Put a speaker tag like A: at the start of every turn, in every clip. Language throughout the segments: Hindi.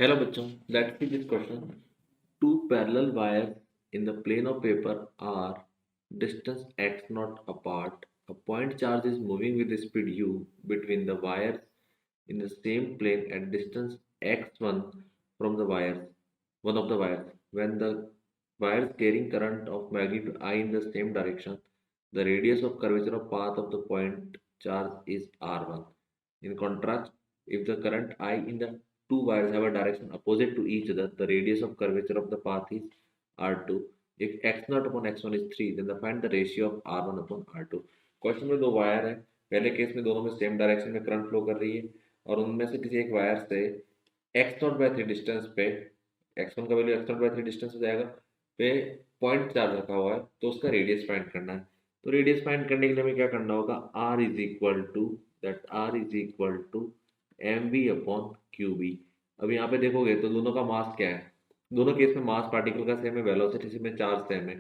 A: Hello बच्चों, let's see this question. Two parallel wires in the plane of paper are distance x naught apart. A point charge is moving with speed u between the wires in the same plane at distance x1 from the wires, one of the wires. When the wires carrying current of magnitude I in the same direction, the radius of curvature of path of the point charge is r1. In contrast, if the current I in the two wires have a direction opposite to each other, the radius of curvature of the path is r2. If x0 upon x1 is 3, then find the ratio of r1 upon r2. Question में दो वायर है, पहले केस में दोनों में सेम डायरेक्शन में करंट फ्लो कर रही है और उनमें से किसी एक वायर से x0/3 डिस्टेंस पे x1 का वैल्यू x0/3 डिस्टेंस हो जाएगा पे पॉइंट चार्ज रखा हुआ है, तो उसका रेडियस फाइंड करना है। तो रेडियस फाइंड करने के लिए हमें क्या करना होगा, r is equal to mv upon qb। अब यहाँ पे देखोगे तो दोनों का मास क्या है, दोनों केस में मास पार्टिकल का सेम है, वेलोसिटी में चार्ज सेम है,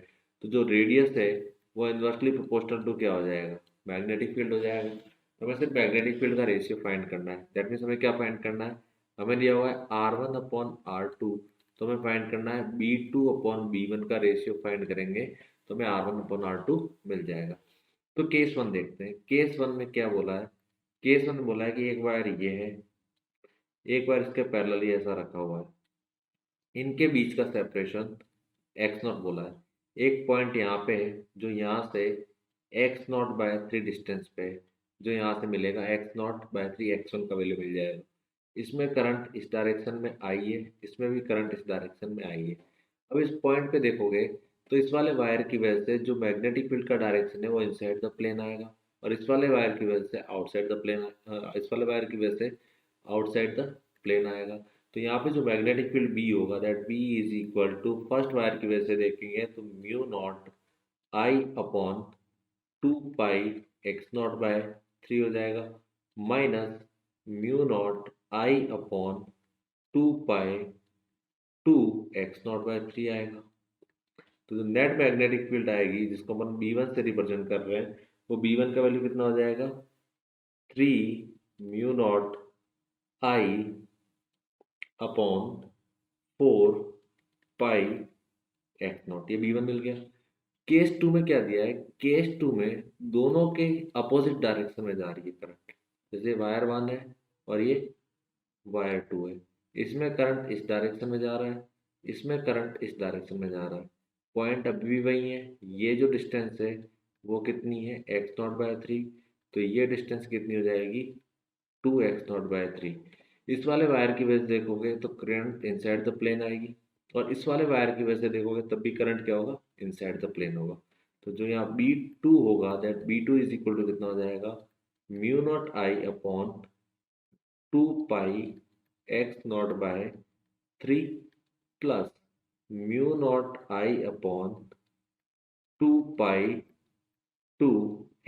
A: तो जो रेडियस है वो इनवर्सली प्रोपोर्शनल टू क्या हो जाएगा, मैग्नेटिक फील्ड हो जाएगा। तो हमें सिर्फ मैग्नेटिक फील्ड का रेशियो फाइंड करना है। दैट मीन्स हमें क्या फाइंड करना है, हमें दिया हुआ है r1 अपॉन r2, तो हमें फाइंड करना है b2 अपॉन b1 का रेशियो फाइंड करेंगे तो हमें r1 अपॉन r2 मिल जाएगा। तो केस वन देखते हैं। केस वन में क्या बोला है, केस वन बोला है कि एक वायर ये है, एक वायर इसके पैरेलली ऐसा रखा हुआ है, इनके बीच का सेपरेशन एक्स नॉट बोला है। एक पॉइंट यहाँ पे है जो यहाँ से x0/3 डिस्टेंस पे है, जो यहाँ से मिलेगा x0/3 x1 का वैल्यू मिल जाएगा। इसमें करंट इस डायरेक्शन में आई है, इसमें भी करंट इस डायरेक्शन में आई है। अब इस पॉइंट पे देखोगे तो इस वाले वायर की वजह से जो मैग्नेटिक फील्ड का डायरेक्शन है वो इनसाइड द प्लेन आएगा और इस वाले वायर की वजह से आउटसाइड द प्लेन, इस वाले वायर की वजह से आउटसाइड द प्लेन आएगा। तो यहाँ पे जो मैग्नेटिक फील्ड बी होगा, that B is equal to first wire की वजह से देखेंगे तो mu naught I upon 2 pi x0/3 हो जाएगा, minus mu naught I upon 2 pi 2 x0/3 आएगा। तो जो नेट मैग्नेटिक फील्ड आएगी जिसको अपन B1 से रिप्रेजेंट कर रहे हैं, वो B1 का वैल्यू कितना हो जाएगा, 3 mu naught I upon 4 pi x0, ये B1 मिल गया। केस टू में क्या दिया है, केस टू में दोनों के अपोजिट डायरेक्शन में जा रही है करंट, जैसे वायर वन है और ये वायर टू है, इसमें करंट इस डायरेक्शन में जा रहा है, इसमें करंट इस डायरेक्शन में जा रहा है। पॉइंट अभी भी वही है, ये जो डिस्टेंस है वो कितनी है x0/3, तो ये डिस्टेंस कितनी हो जाएगी 2x0/3। इस वाले वायर की वजह से देखोगे तो करंट इनसाइड द प्लेन आएगी और इस वाले वायर की वजह से देखोगे तब भी करंट क्या होगा, इनसाइड द प्लेन होगा। तो जो यहाँ B2 होगा, that B2 is equal to कितना हो जाएगा, mu naught I upon 2 pi x0/3 plus mu naught I upon 2 pi 2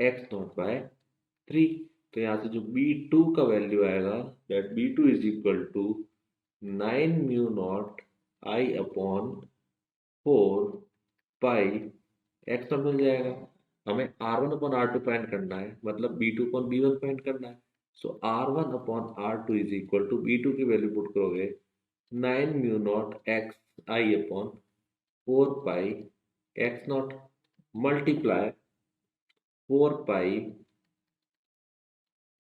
A: x0/3। तो यहाँ से जो B2 का वैल्यू आएगा, that B2 is equal to 9 mu naught I upon 4 pi x0 मिल जाएगा। हमें R1 अपॉन R2 फाइंड करना है, मतलब B2 अपॉन B1 फाइंड करना है। So R1 upon R2 is equal to B2 की वैल्यू पुट करोगे 9 mu naught x I upon 4 pi x0 multiply 4 pi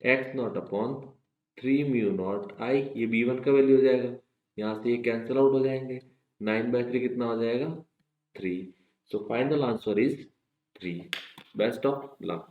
A: x0 upon 3 mu naught I, ये B1 का वैल्यू हो जाएगा, यहाँ से ये कैंसिल आउट हो जाएंगे, 9/3 कितना हो जाएगा 3। So final answer is 3। Best of luck.